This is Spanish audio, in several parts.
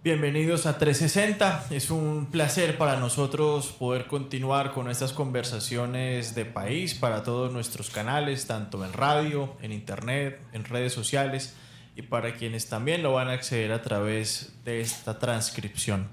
Bienvenidos a 360. Es un placer para nosotros poder continuar con estas conversaciones de país para todos nuestros canales, tanto en radio, en internet, en redes sociales y para quienes también lo van a acceder a través de esta transcripción.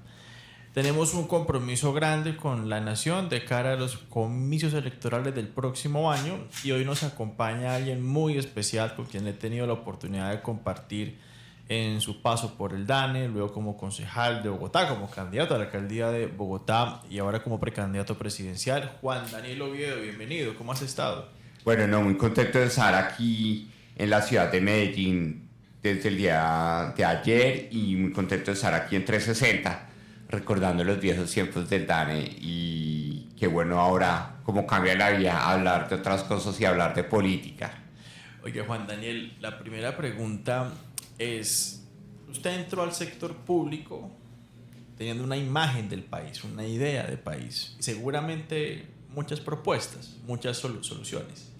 Tenemos un compromiso grande con la nación de cara a los comicios electorales del próximo año y hoy nos acompaña alguien muy especial con quien he tenido la oportunidad de compartir en su paso por el DANE, luego como concejal de Bogotá, como candidato a la alcaldía de Bogotá y ahora como precandidato presidencial. Juan Daniel Oviedo, bienvenido, ¿cómo has estado? Bueno, no, muy contento de estar aquí en la ciudad de Medellín desde el día de ayer y muy contento de estar aquí en 360 recordando los viejos tiempos del DANE y qué bueno ahora cómo cambia la vida hablar de otras cosas y hablar de política. Oye, Juan Daniel, la primera pregunta es, usted entró al sector público teniendo una imagen del país, una idea de país, y seguramente muchas propuestas, muchas soluciones.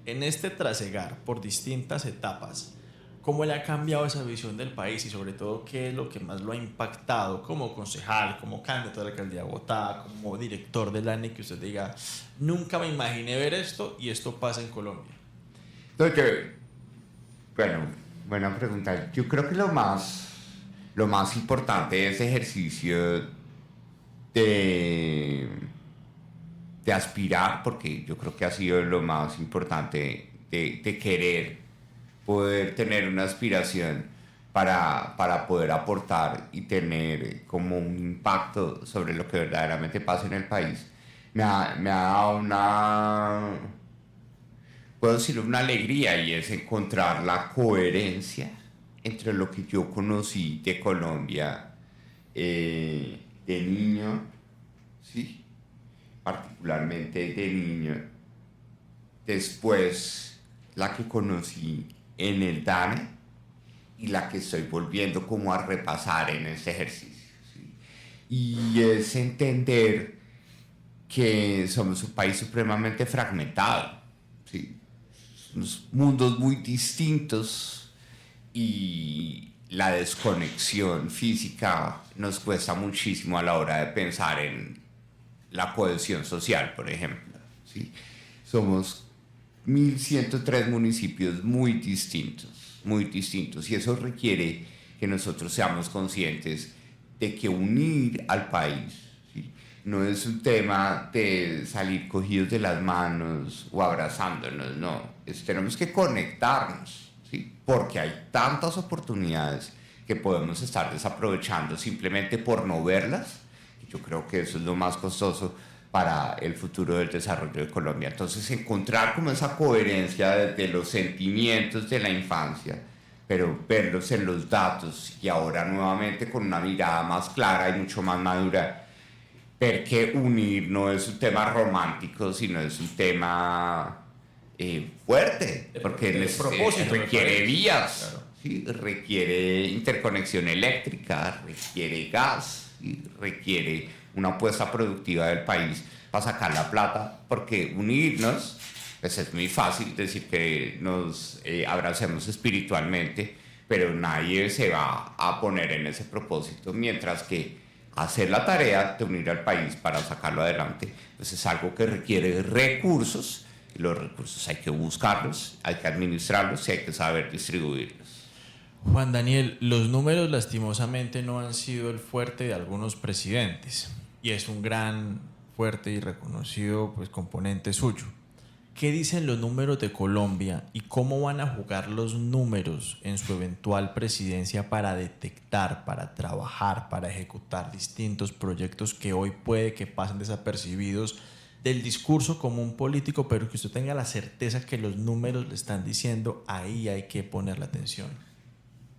En este trasegar por distintas etapas, ¿cómo le ha cambiado esa visión del país y sobre todo qué es lo que más lo ha impactado como concejal, como candidato a la alcaldía de Bogotá, como director del ANE, que usted diga, nunca me imaginé ver esto y esto pasa en Colombia? Entonces, bueno, buena pregunta. Yo creo que lo más importante de ese ejercicio de, de aspirar, porque yo creo que ha sido lo más importante de querer poder tener una aspiración para poder aportar y tener como un impacto sobre lo que verdaderamente pasa en el país. Me ha dado puedo decir una alegría y es encontrar la coherencia entre lo que yo conocí de Colombia de niño, ¿sí? Particularmente de niño, después la que conocí en el DANE y la que estoy volviendo como a repasar en este ejercicio, ¿sí? Y es entender que somos un país supremamente fragmentado, ¿sí? Unos mundos muy distintos y la desconexión física nos cuesta muchísimo a la hora de pensar en la cohesión social, por ejemplo, ¿sí? Somos 1.103 municipios muy distintos, y eso requiere que nosotros seamos conscientes de que unir al país, ¿sí? No es un tema de salir cogidos de las manos o abrazándonos, no, tenemos que conectarnos, ¿sí? Porque hay tantas oportunidades que podemos estar desaprovechando simplemente por no verlas. Yo creo que eso es lo más costoso para el futuro del desarrollo de Colombia. Entonces, encontrar como esa coherencia de los sentimientos de la infancia, pero verlos en los datos y ahora nuevamente con una mirada más clara y mucho más madura, ver que unir no es un tema romántico, sino es un tema fuerte, porque Propósito, requiere vías, claro. ¿sí? Requiere interconexión eléctrica, requiere gas, ¿sí? Requiere una apuesta productiva del país para sacar la plata, porque unirnos, pues es muy fácil decir que nos abracemos espiritualmente, pero nadie se va a poner en ese propósito, mientras que hacer la tarea de unir al país para sacarlo adelante, pues es algo que requiere recursos, y los recursos hay que buscarlos, hay que administrarlos y hay que saber distribuirlos. Juan Daniel, los números lastimosamente no han sido el fuerte de algunos presidentes y es un gran, fuerte y reconocido pues, componente suyo. ¿Qué dicen los números de Colombia y cómo van a jugar los números en su eventual presidencia para detectar, para trabajar, para ejecutar distintos proyectos que hoy puede que pasen desapercibidos del discurso común político, pero que usted tenga la certeza que los números le están diciendo ahí hay que poner la atención?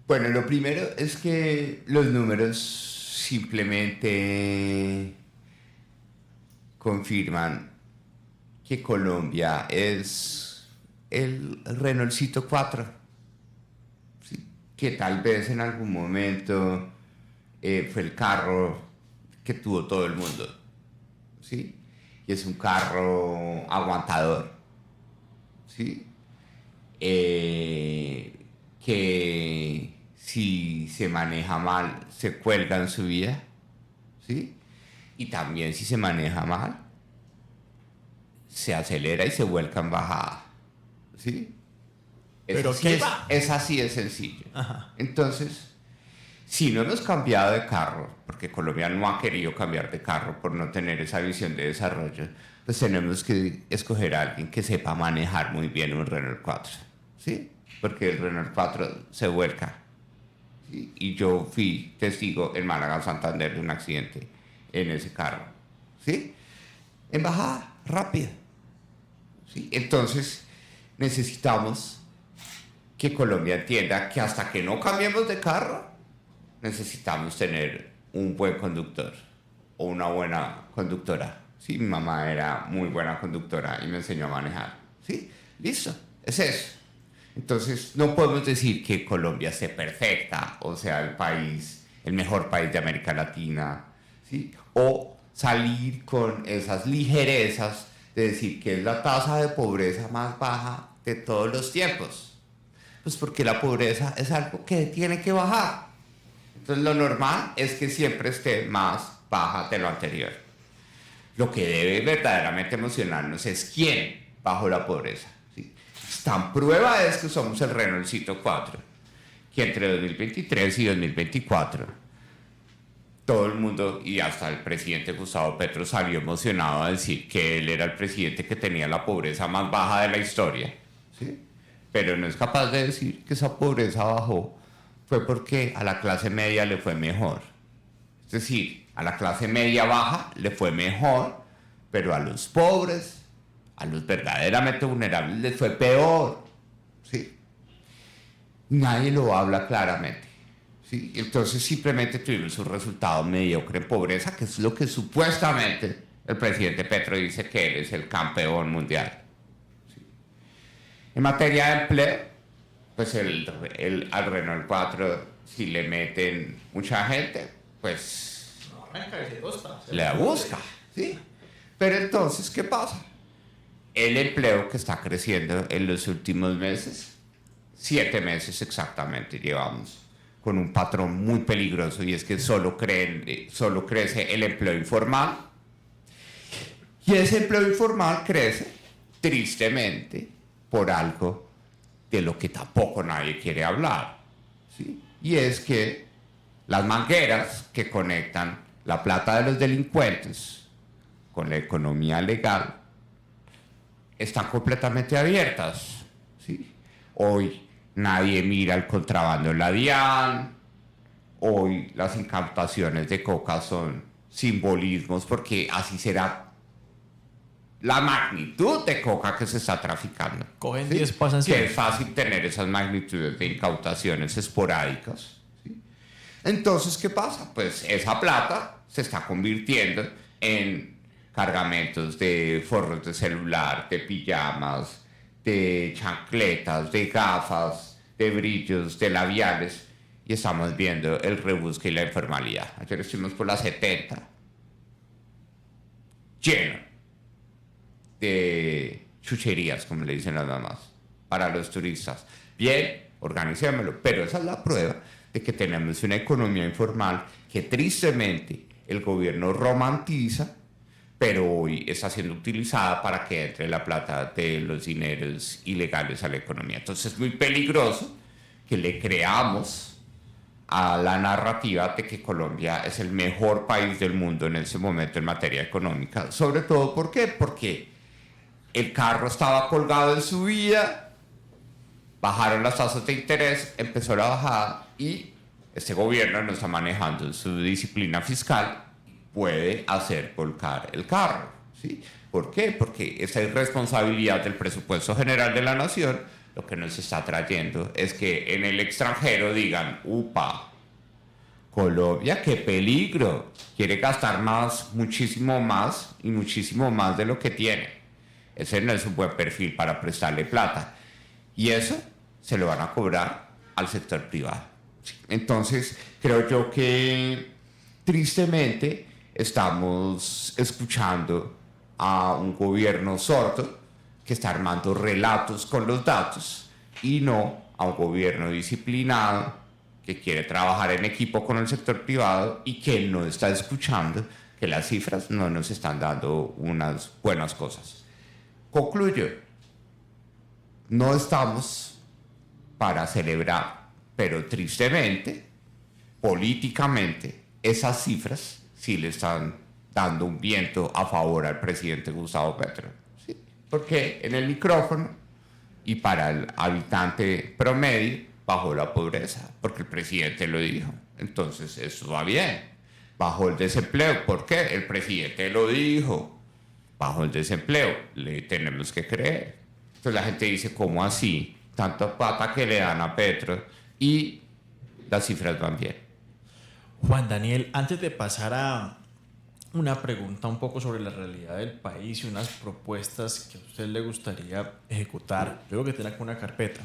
Bueno, lo primero es que los números simplemente confirman que Colombia es el Renaultcito 4, ¿sí? Que tal vez en algún momento fue el carro que tuvo todo el mundo, ¿sí? Y es un carro aguantador, ¿sí? Que si se maneja mal, se cuelga en subida, ¿sí? Y también si se maneja mal, se acelera y se vuelca en bajada, ¿sí? Pero ¿qué va? Es así de sencillo. Ajá. Entonces, si no hemos cambiado de carro, porque Colombia no ha querido cambiar de carro por no tener esa visión de desarrollo, pues tenemos que escoger a alguien que sepa manejar muy bien un Renault 4, ¿sí? Porque el Renault 4 se vuelca. ¿Sí? Y yo fui testigo en Málaga, Santander, de un accidente en ese carro, ¿sí? En bajada rápida, ¿sí? Entonces, necesitamos que Colombia entienda que hasta que no cambiemos de carro, necesitamos tener un buen conductor o una buena conductora. Sí, mi mamá era muy buena conductora y me enseñó a manejar. Sí, listo, es eso. Entonces, no podemos decir que Colombia esté perfecta, o sea, el país, el mejor país de América Latina, ¿sí? O salir con esas ligerezas de decir que es la tasa de pobreza más baja de todos los tiempos. Pues porque la pobreza es algo que tiene que bajar. Entonces lo normal es que siempre esté más baja de lo anterior. Lo que debe verdaderamente emocionarnos es quién bajó la pobreza. ¿Sí? Tan prueba es que somos el Renaultcito 4, que entre 2023 y 2024 todo el mundo y hasta el presidente Gustavo Petro salió emocionado a decir que él era el presidente que tenía la pobreza más baja de la historia. ¿Sí? Pero no es capaz de decir que esa pobreza bajó fue porque a la clase media le fue mejor. Es decir, a la clase media baja le fue mejor, pero a los pobres, a los verdaderamente vulnerables les fue peor. ¿Sí? Nadie lo habla claramente. ¿Sí? Entonces simplemente tuvimos un resultado mediocre en pobreza, que es lo que supuestamente el presidente Petro dice que él es el campeón mundial. ¿Sí? En materia de empleo, pues al Renault 4, si le meten mucha gente, pues le busca, ¿sí? Pero entonces, ¿qué pasa? El empleo que está creciendo en los últimos meses, 7 meses exactamente llevamos, con un patrón muy peligroso, y es que solo crece el empleo informal, y ese empleo informal crece, tristemente, por algo de lo que tampoco nadie quiere hablar, ¿sí? Y es que las mangueras que conectan la plata de los delincuentes con la economía legal están completamente abiertas, ¿sí? Hoy nadie mira el contrabando en la DIAN, hoy las incautaciones de coca son simbolismos porque así será la magnitud de coca que se está traficando. Cogen ¿Sí? 10, pasan 100. Que es fácil tener esas magnitudes de incautaciones esporádicas. ¿Sí? Entonces, ¿qué pasa? Pues esa plata se está convirtiendo en cargamentos de forros de celular, de pijamas, de chancletas, de gafas, de brillos, de labiales, y estamos viendo el rebusque y la informalidad. Ayer estuvimos por la 70, lleno de chucherías, como le dicen las mamás, para los turistas. Bien, organicémoslo, pero esa es la prueba de que tenemos una economía informal que tristemente el gobierno romantiza, pero hoy está siendo utilizada para que entre la plata de los dineros ilegales a la economía. Entonces es muy peligroso que le creamos a la narrativa de que Colombia es el mejor país del mundo en ese momento en materia económica. Sobre todo, ¿por qué? Porque el carro estaba colgado en su vida, bajaron las tasas de interés, empezó la bajada y este gobierno no está manejando su disciplina fiscal, puede hacer volcar el carro, ¿sí? ¿Por qué? Porque esa irresponsabilidad del presupuesto general de la nación lo que nos está trayendo es que en el extranjero digan, upa, Colombia, qué peligro, quiere gastar más, muchísimo más y muchísimo más de lo que tiene. Ese no es un buen perfil para prestarle plata. Y eso se lo van a cobrar al sector privado. Entonces, creo yo que tristemente estamos escuchando a un gobierno sordo que está armando relatos con los datos y no a un gobierno disciplinado que quiere trabajar en equipo con el sector privado y que no está escuchando que las cifras no nos están dando unas buenas cosas. Concluyo, no estamos para celebrar, pero tristemente, políticamente, esas cifras sí le están dando un viento a favor al presidente Gustavo Petro. ¿Sí? Porque en el micrófono y para el habitante promedio bajó la pobreza, porque el presidente lo dijo. Entonces eso va bien. Bajó el desempleo, ¿por qué? El presidente lo dijo. Bajó el desempleo, le tenemos que creer. Entonces la gente dice, ¿cómo así? Tanta pata que le dan a Petro y las cifras van bien. Juan Daniel, antes de pasar a una pregunta un poco sobre la realidad del país y unas propuestas que a usted le gustaría ejecutar, yo creo que tiene acá una carpeta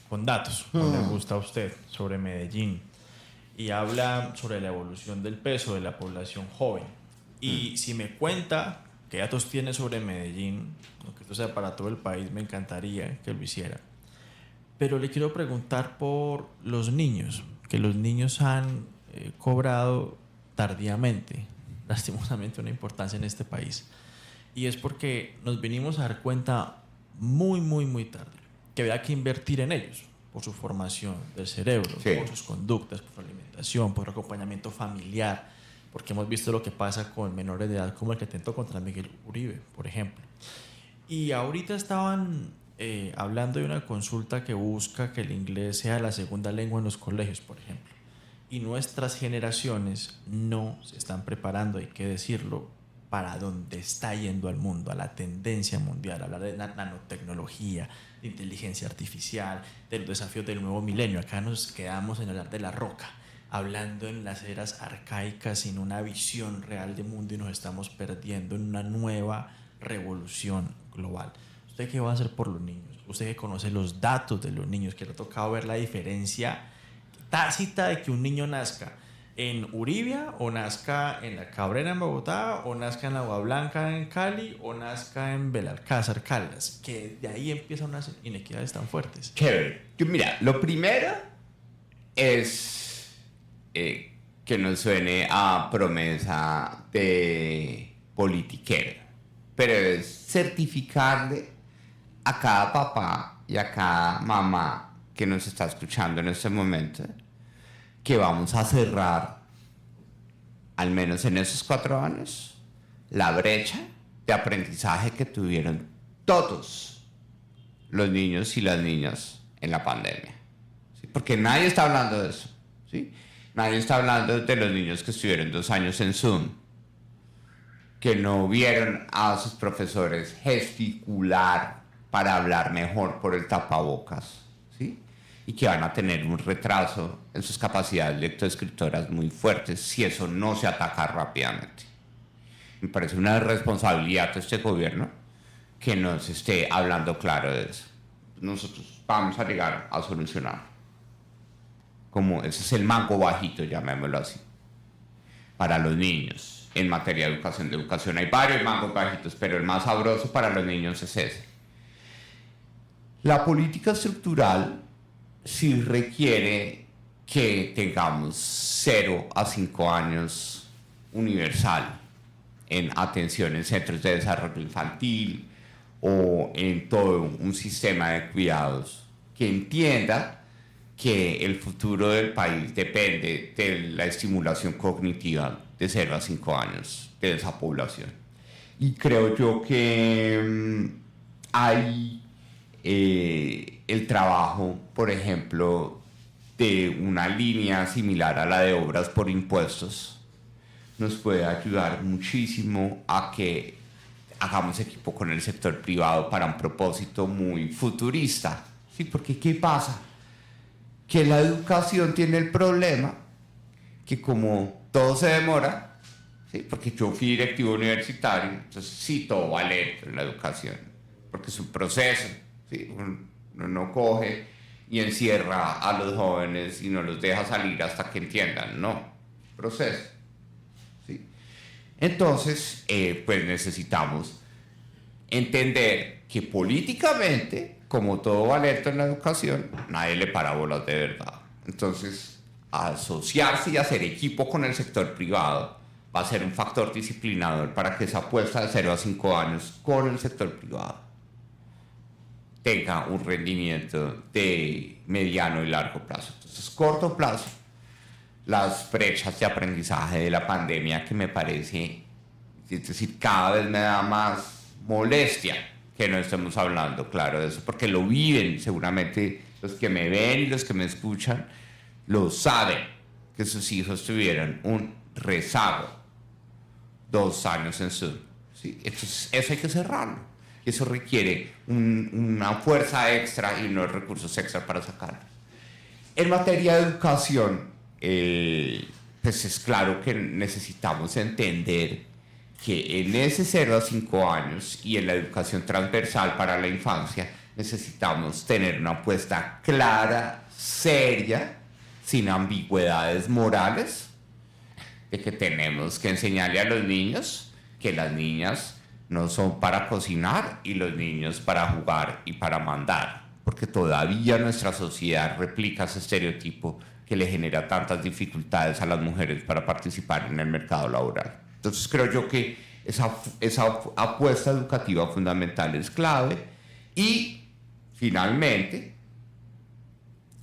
con datos, como le gusta a usted, sobre Medellín, y habla sobre la evolución del peso de la población joven. Y si me cuenta qué datos tiene sobre Medellín, aunque esto sea para todo el país, me encantaría que lo hiciera. Pero le quiero preguntar por los niños, que los niños han cobrado tardíamente, lastimosamente, una importancia en este país. Y es porque nos vinimos a dar cuenta muy tarde que había que invertir en ellos, por su formación del cerebro, Sí. por sus conductas, por su alimentación, por su acompañamiento familiar, porque hemos visto lo que pasa con menores de edad como el que atentó contra Miguel Uribe, por ejemplo. Y ahorita estaban hablando de una consulta que busca que el inglés sea la segunda lengua en los colegios, por ejemplo. Y nuestras generaciones no se están preparando, hay que decirlo, para dónde está yendo el mundo, a la tendencia mundial, a hablar de nanotecnología, de inteligencia artificial, de los desafíos del nuevo milenio. Acá nos quedamos en hablar de la roca, hablando en las eras arcaicas sin una visión real de mundo, y nos estamos perdiendo en una nueva revolución global. ¿Usted qué va a hacer por los niños? Usted que conoce los datos de los niños, que le ha tocado ver la diferencia tácita de que un niño nazca en Uribia, o nazca en La Cabrera en Bogotá, o nazca en Agua Blanca en Cali, o nazca en Belalcázar, Caldas, que de ahí empiezan unas inequidades tan fuertes. Chévere. Mira, lo primero es que nos suene a promesa de politiquero, pero es certificarle a cada papá y a cada mamá que nos está escuchando en este momento que vamos a cerrar, al menos en esos 4 años, la brecha de aprendizaje que tuvieron todos los niños y las niñas en la pandemia. ¿Sí? Porque nadie está hablando de eso. ¿Sí? Nadie está hablando de los niños que estuvieron 2 años en Zoom, que no vieron a sus profesores gesticular para hablar mejor por el tapabocas, ¿sí? Y que van a tener un retraso en sus capacidades lectoescritoras muy fuertes si eso no se ataca rápidamente. Me parece una responsabilidad de este gobierno que nos esté hablando claro de eso. Nosotros vamos a llegar a solucionar. Como ese es el mango bajito, llamémoslo así, para los niños en materia de educación. De educación hay varios mangos bajitos, pero el más sabroso para los niños es ese. La política estructural sí requiere que tengamos 0 a 5 años universal en atención en centros de desarrollo infantil o en todo un sistema de cuidados que entienda que el futuro del país depende de la estimulación cognitiva de 0 a 5 años de esa población. Y creo yo que hay el trabajo, por ejemplo, de una línea similar a la de obras por impuestos, nos puede ayudar muchísimo a que hagamos equipo con el sector privado para un propósito muy futurista. ¿Sí? Porque ¿qué pasa? Que la educación tiene el problema que como todo se demora, ¿sí? Porque yo fui directivo universitario, entonces sí, todo va lento en la educación, porque es un proceso, ¿sí? Uno no coge y encierra a los jóvenes y no los deja salir hasta que entiendan, no, proceso. ¿Sí? Entonces, pues necesitamos entender que políticamente, como todo va lento en la educación, nadie le para bolas de verdad. Entonces, asociarse y hacer equipo con el sector privado va a ser un factor disciplinador para que esa apuesta de 0 a 5 años con el sector privado tenga un rendimiento de mediano y largo plazo. Entonces, corto plazo, las brechas de aprendizaje de la pandemia, que me parece, es decir, cada vez me da más molestia que no estemos hablando, claro, de eso, porque lo viven seguramente los que me ven y los que me escuchan, lo saben, que sus hijos tuvieron un rezago 2 años en Zoom. ¿Sí? Entonces, eso hay que cerrarlo. Y eso requiere una fuerza extra y unos recursos extra para sacarlo. En materia de educación, pues es claro que necesitamos entender que en ese 0 a 5 años y en la educación transversal para la infancia necesitamos tener una apuesta clara, seria, sin ambigüedades morales, de que tenemos que enseñarle a los niños que las niñas no son para cocinar y los niños para jugar y para mandar, porque todavía nuestra sociedad replica ese estereotipo que le genera tantas dificultades a las mujeres para participar en el mercado laboral. Entonces creo yo que esa apuesta educativa fundamental es clave. Y finalmente,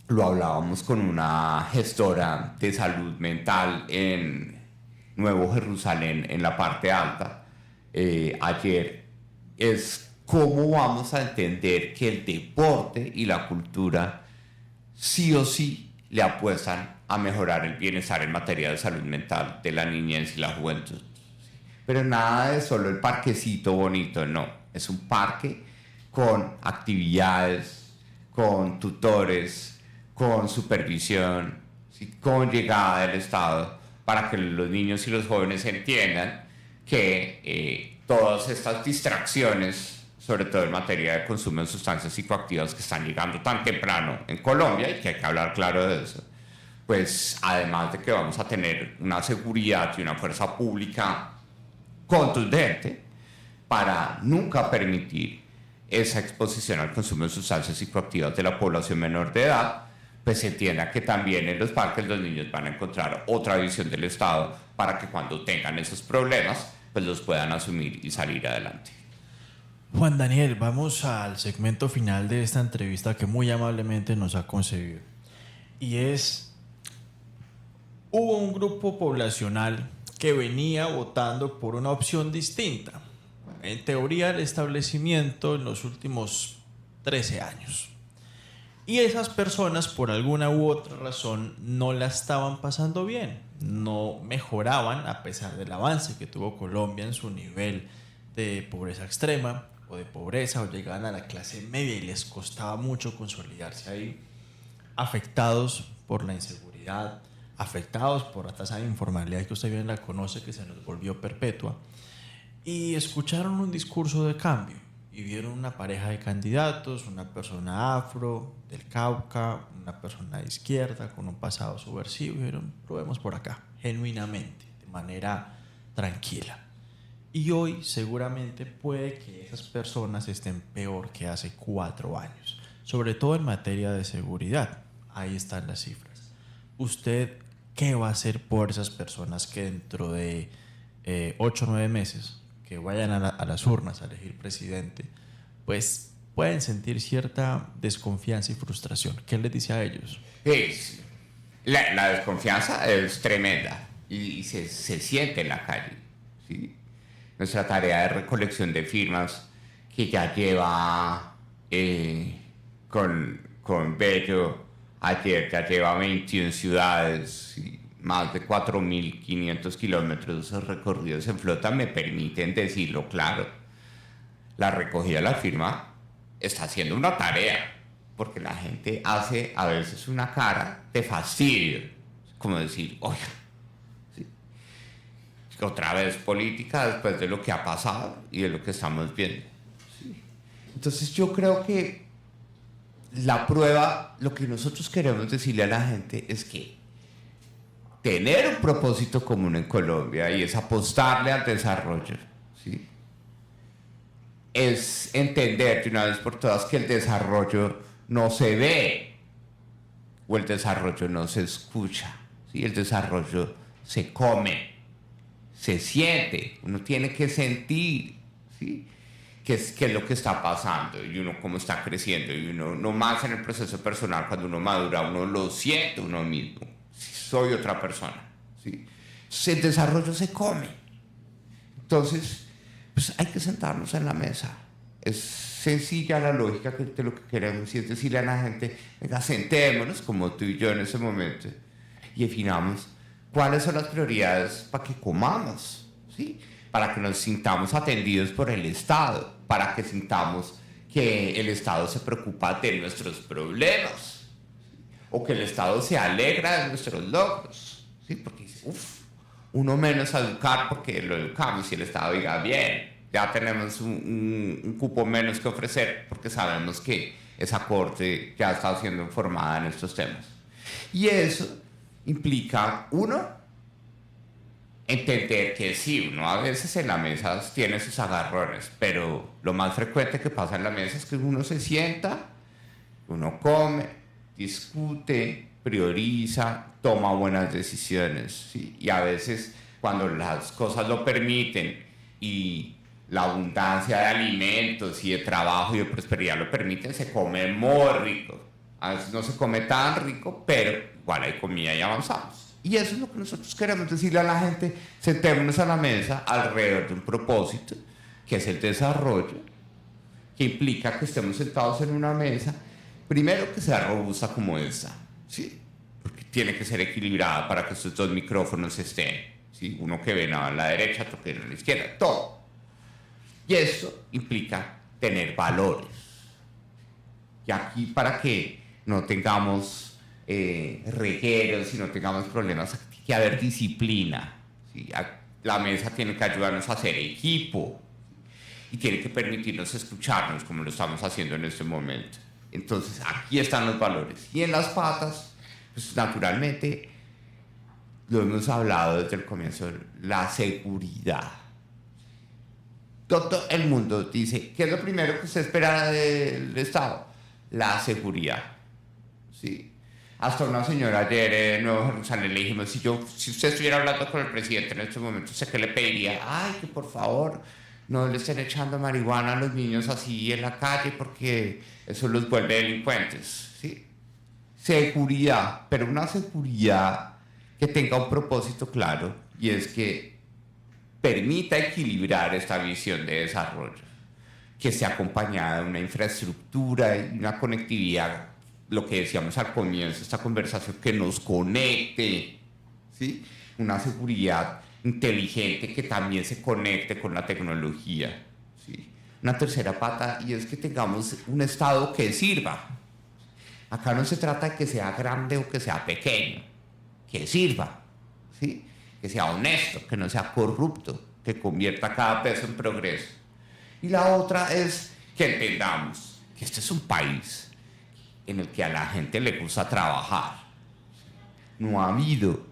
lo hablábamos con una gestora de salud mental en Nuevo Jerusalén, en la parte alta, ayer, es cómo vamos a entender que el deporte y la cultura sí o sí le apuestan a mejorar el bienestar en materia de salud mental de la niñez y la juventud. Pero nada de solo el parquecito bonito, no. Es un parque con actividades, con tutores, con supervisión, ¿sí? Con llegada del Estado, para que los niños y los jóvenes entiendan que todas estas distracciones, sobre todo en materia de consumo de sustancias psicoactivas que están llegando tan temprano en Colombia, y que hay que hablar claro de eso, pues además de que vamos a tener una seguridad y una fuerza pública contundente para nunca permitir esa exposición al consumo de sustancias psicoactivas de la población menor de edad, pues se entienda que también en los parques los niños van a encontrar otra visión del Estado para que cuando tengan esos problemas, pues los puedan asumir y salir adelante. Juan Daniel, vamos al segmento final de esta entrevista que muy amablemente nos ha concedido. Y hubo un grupo poblacional que venía votando por una opción distinta. En teoría, el establecimiento en los últimos 13 años. Y esas personas, por alguna u otra razón, no la estaban pasando bien. No mejoraban a pesar del avance que tuvo Colombia en su nivel de pobreza extrema o de pobreza, o llegaban a la clase media y les costaba mucho consolidarse ahí. Afectados por la inseguridad, afectados por la tasa de informalidad que usted bien la conoce, que se nos volvió perpetua, y escucharon un discurso de cambio y vieron una pareja de candidatos, una persona afro del Cauca, una persona de izquierda con un pasado subversivo, y dijeron, probemos por acá, genuinamente, de manera tranquila. Y hoy seguramente puede que esas personas estén peor que hace 4 años, sobre todo en materia de seguridad. Ahí están las cifras. ¿Usted qué va a hacer por esas personas que dentro de 8 o 9 meses que vayan a las urnas a elegir presidente, pues pueden sentir cierta desconfianza y frustración? ¿Qué les dice a ellos? La desconfianza es tremenda y se siente en la calle, ¿sí? Nuestra tarea de recolección de firmas, que ya lleva con Bello, ayer ya lleva 21 ciudades y más de 4.500 kilómetros recorridos en flota, me permiten decirlo claro. La recogida de la firma está haciendo una tarea, porque la gente hace a veces una cara de fastidio, como decir, oiga, ¿sí? Otra vez política después de lo que ha pasado y de lo que estamos viendo, ¿sí? Entonces yo creo que la prueba, lo que nosotros queremos decirle a la gente es que tener un propósito común en Colombia, y es apostarle al desarrollo, ¿sí? Es entender de una vez por todas que el desarrollo no se ve o el desarrollo no se escucha, ¿sí? El desarrollo se come, se siente, uno tiene que sentir, ¿sí? Qué es lo que está pasando y uno cómo está creciendo, y uno no más en el proceso personal, cuando uno madura, uno lo siente uno mismo, soy otra persona, ¿sí? El desarrollo se come. Entonces, pues hay que sentarnos en la mesa. Es sencilla la lógica de lo que queremos, y es decirle a la gente, venga, sentémonos como tú y yo en ese momento y definamos cuáles son las prioridades para que comamos, ¿sí? Para que nos sintamos atendidos por el Estado, para que sintamos que el Estado se preocupa de nuestros problemas, o que el Estado se alegra de nuestros logros, ¿sí? Porque dice, uno menos a educar porque lo educamos, y el Estado diga, bien, ya tenemos un cupo menos que ofrecer porque sabemos que esa corte ya está siendo formada en estos temas. Y eso implica, uno, entender que sí, uno a veces en la mesa tiene sus agarrones, pero lo más frecuente que pasa en la mesa es que uno se sienta, uno come, discute, prioriza, toma buenas decisiones, ¿sí? Y a veces, cuando las cosas lo permiten y la abundancia de alimentos y de trabajo y de prosperidad lo permiten, se come muy rico. A veces no se come tan rico, pero igual hay comida y avanzamos. Y eso es lo que nosotros queremos decirle a la gente: sentémonos a la mesa alrededor de un propósito, que es el desarrollo, que implica que estemos sentados en una mesa, primero que sea robusta como esta, ¿sí? Porque tiene que ser equilibrada para que estos dos micrófonos estén, ¿sí? Uno que ven a la derecha, otro que ven a la izquierda, todo. Y eso implica tener valores. Y aquí, para que no tengamos regueros y no tengamos problemas, tiene que haber disciplina, ¿sí? La mesa tiene que ayudarnos a hacer equipo y tiene que permitirnos escucharnos como lo estamos haciendo en este momento. Entonces, aquí están los valores. Y en las patas, pues naturalmente, lo hemos hablado desde el comienzo, la seguridad. Todo el mundo dice, ¿qué es lo primero que usted espera del Estado? La seguridad, ¿sí? Hasta una señora ayer en Nueva Jerusalén le dijimos, si usted estuviera hablando con el presidente en este momento, ¿usted qué le pediría? Ay, que por favor no le estén echando marihuana a los niños así en la calle, porque eso los vuelve delincuentes, ¿sí? Seguridad, pero una seguridad que tenga un propósito claro, y es que permita equilibrar esta visión de desarrollo, que esté acompañada de una infraestructura y una conectividad, lo que decíamos al comienzo de esta conversación, que nos conecte, ¿sí? Una seguridad inteligente que también se conecte con la tecnología, ¿sí? Una tercera pata, y es que tengamos un Estado que sirva. Acá no se trata de que sea grande o que sea pequeño, que sirva, ¿sí? Que sea honesto, que no sea corrupto, que convierta cada peso en progreso. Y la otra es que entendamos que este es un país en el que a la gente le gusta trabajar. No ha habido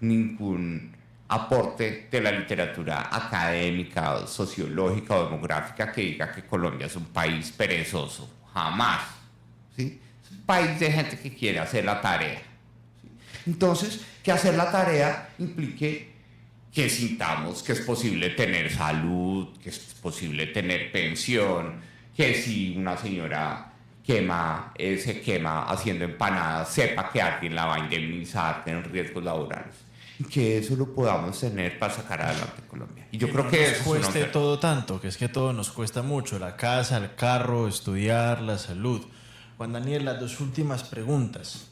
ningún aporte de la literatura académica, sociológica o demográfica que diga que Colombia es un país perezoso. Jamás, ¿sí? Es un país de gente que quiere hacer la tarea. Entonces, que hacer la tarea implique que sintamos que es posible tener salud, que es posible tener pensión, que si una señora se quema haciendo empanadas, sepa que alguien la va a indemnizar en riesgos laborales. Y que eso lo podamos tener para sacar adelante Colombia. Y yo creo que eso cueste todo tanto, que es que todo nos cuesta mucho: la casa, el carro, estudiar, la salud. Juan Daniel, las dos últimas preguntas.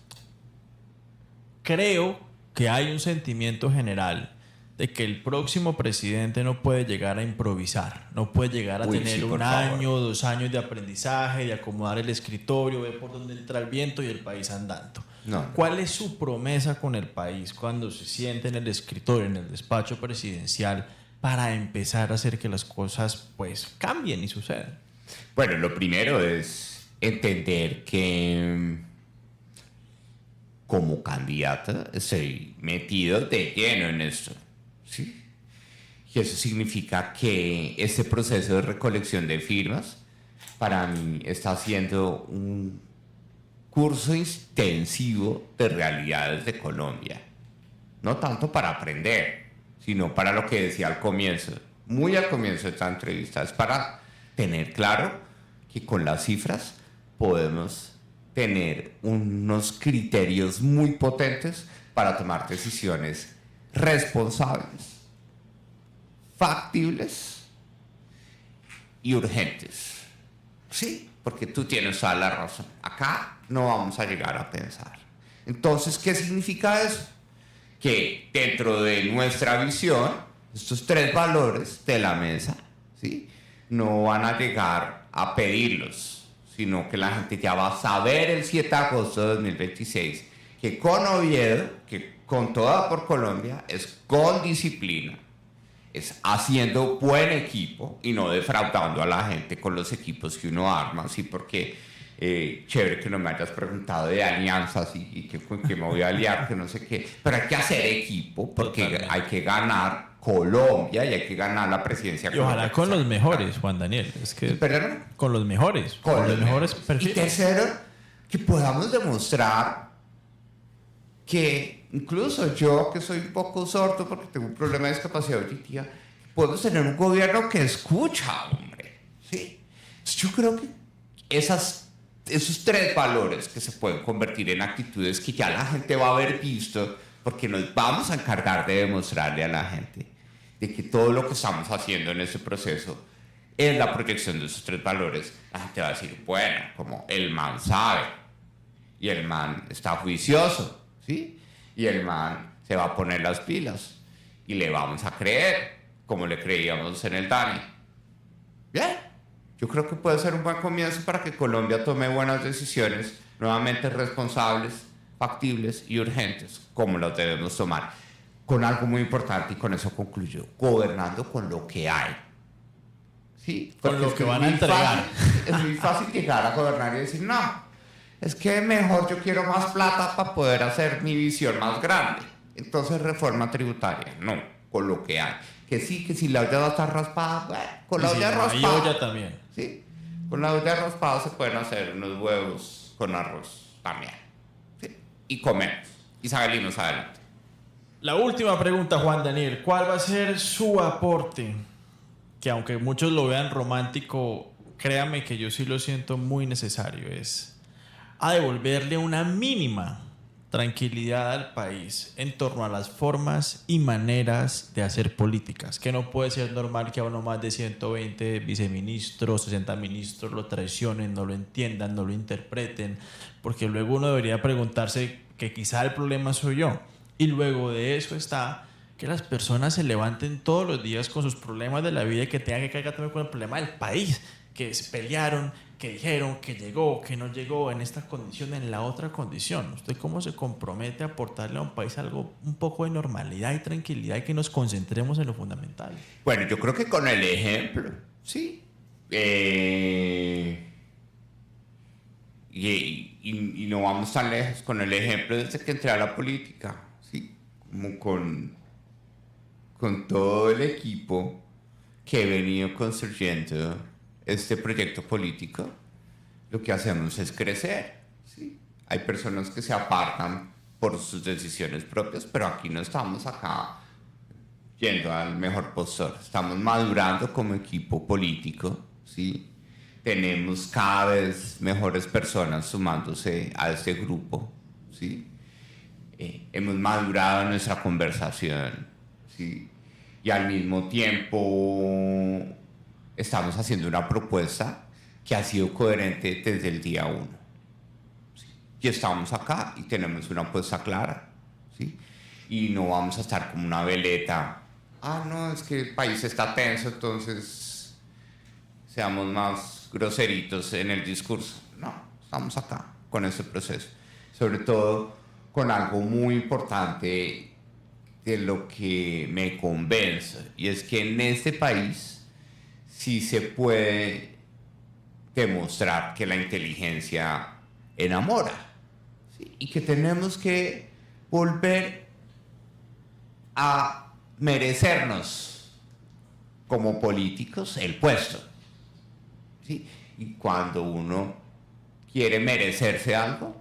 Creo que hay un sentimiento general de que el próximo presidente no puede llegar a improvisar, no puede llegar a tener un año, 2 años de aprendizaje, de acomodar el escritorio, ver por dónde entra el viento y el país andando. No. ¿Cuál es su promesa con el país cuando se siente en el escritorio, en el despacho presidencial, para empezar a hacer que las cosas pues cambien y sucedan? Bueno, lo primero es entender que como candidato estoy metido de lleno en esto, ¿sí? Y eso significa que este proceso de recolección de firmas para mí está siendo un curso intensivo de realidades de Colombia. No tanto para aprender, sino para lo que decía al comienzo, muy al comienzo de esta entrevista, es para tener claro que con las cifras podemos tener unos criterios muy potentes para tomar decisiones responsables, factibles y urgentes. Sí, porque tú tienes toda la razón. Acá no vamos a llegar a pensar. Entonces, ¿qué significa eso? Que dentro de nuestra visión, estos 3 valores de la mesa, ¿sí?, no van a llegar a pedirlos, sino que la gente ya va a saber el 7 de agosto de 2026 que con Oviedo, que con Toda por Colombia, es con disciplina, es haciendo buen equipo y no defraudando a la gente con los equipos que uno arma, sí, porque chévere que no me hayas preguntado de alianzas y que con qué me voy a aliar, que no sé qué, pero hay que hacer equipo porque totalmente hay que ganar Colombia y hay que ganar la presidencia. Y ojalá con los mejores, Juan Daniel, es que ¿Perdón? con los mejores, con los mejores perfiles. Y tercero, que podamos demostrar que incluso yo, que soy un poco sordo porque tengo un problema de discapacidad auditiva, podemos tener un gobierno que escucha, hombre, ¿sí? Yo creo que esos 3 valores que se pueden convertir en actitudes que ya la gente va a haber visto, porque nos vamos a encargar de demostrarle a la gente de que todo lo que estamos haciendo en este proceso es la proyección de esos 3 valores. La gente va a decir, bueno, como el man sabe, y el man está juicioso, ¿sí? Y el man se va a poner las pilas, y le vamos a creer, como le creíamos en el DANE. Bien, yo creo que puede ser un buen comienzo para que Colombia tome buenas decisiones, nuevamente responsables, factibles y urgentes, como las debemos tomar, con algo muy importante, y con eso concluyo, gobernando con lo que hay. ¿Sí? Con lo que van a entregar. Es muy fácil llegar a gobernar y decir, no, es que mejor yo quiero más plata para poder hacer mi visión más grande. Entonces, reforma tributaria. No, con lo que hay. Que sí, que si la olla va a estar raspada, bueno, con la olla raspada. Y olla también. Sí, con la olla raspada se pueden hacer unos huevos con arroz también. ¿Sí? Y comemos. Y salimos adelante. La última pregunta, Juan Daniel. ¿Cuál va a ser su aporte? Que aunque muchos lo vean romántico, créame que yo sí lo siento muy necesario. Es a devolverle una mínima tranquilidad al país en torno a las formas y maneras de hacer políticas. Que no puede ser normal que a uno más de 120 viceministros, 60 ministros lo traicionen, no lo entiendan, no lo interpreten, porque luego uno debería preguntarse que quizá el problema soy yo. Y luego de eso está que las personas se levanten todos los días con sus problemas de la vida y que tengan que cargar también con el problema del país, que se pelearon, que dijeron, que llegó, que no llegó en esta condición, en la otra condición. ¿Usted cómo se compromete a aportarle a un país algo, un poco de normalidad y tranquilidad y que nos concentremos en lo fundamental? Bueno, yo creo que con el ejemplo, sí. Y no vamos tan lejos con el ejemplo desde que entré a la política, sí, como con todo el equipo que he venido construyendo este proyecto político. Lo que hacemos es crecer, ¿sí? Hay personas que se apartan por sus decisiones propias, pero aquí no estamos acá yendo al mejor postor, estamos madurando como equipo político, ¿sí? Tenemos cada vez mejores personas sumándose a este grupo, ¿sí? Hemos madurado en nuestra conversación, ¿sí? Y al mismo tiempo estamos haciendo una propuesta que ha sido coherente desde el día 1. ¿Sí? Y estamos acá y tenemos una apuesta clara, ¿sí? Y no vamos a estar como una veleta. Ah, no, es que el país está tenso, entonces seamos más groseritos en el discurso. No, estamos acá con este proceso. Sobre todo con algo muy importante de lo que me convence, y es que en este país sí se puede demostrar que la inteligencia enamora, ¿sí? Y que tenemos que volver a merecernos como políticos el puesto, ¿sí? Y cuando uno quiere merecerse algo,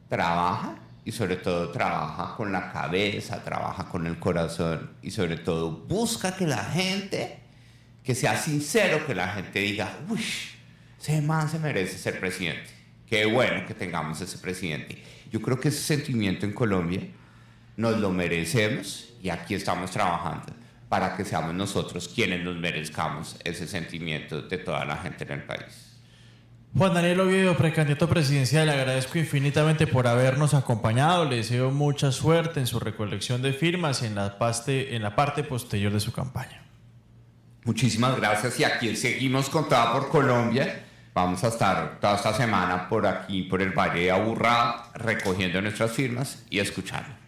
trabaja y sobre todo trabaja con la cabeza, trabaja con el corazón y sobre todo busca que la gente, que sea sincero, que la gente diga, uy, ese man se merece ser presidente. Qué bueno que tengamos ese presidente. Yo creo que ese sentimiento en Colombia nos lo merecemos y aquí estamos trabajando para que seamos nosotros quienes nos merezcamos ese sentimiento de toda la gente en el país. Juan Daniel Oviedo, precandidato presidencial, le agradezco infinitamente por habernos acompañado. Le deseo mucha suerte en su recolección de firmas en la parte posterior de su campaña. Muchísimas gracias y aquí seguimos con Toda por Colombia. Vamos a estar toda esta semana por aquí, por el Valle de Aburrá, recogiendo nuestras firmas y escuchando.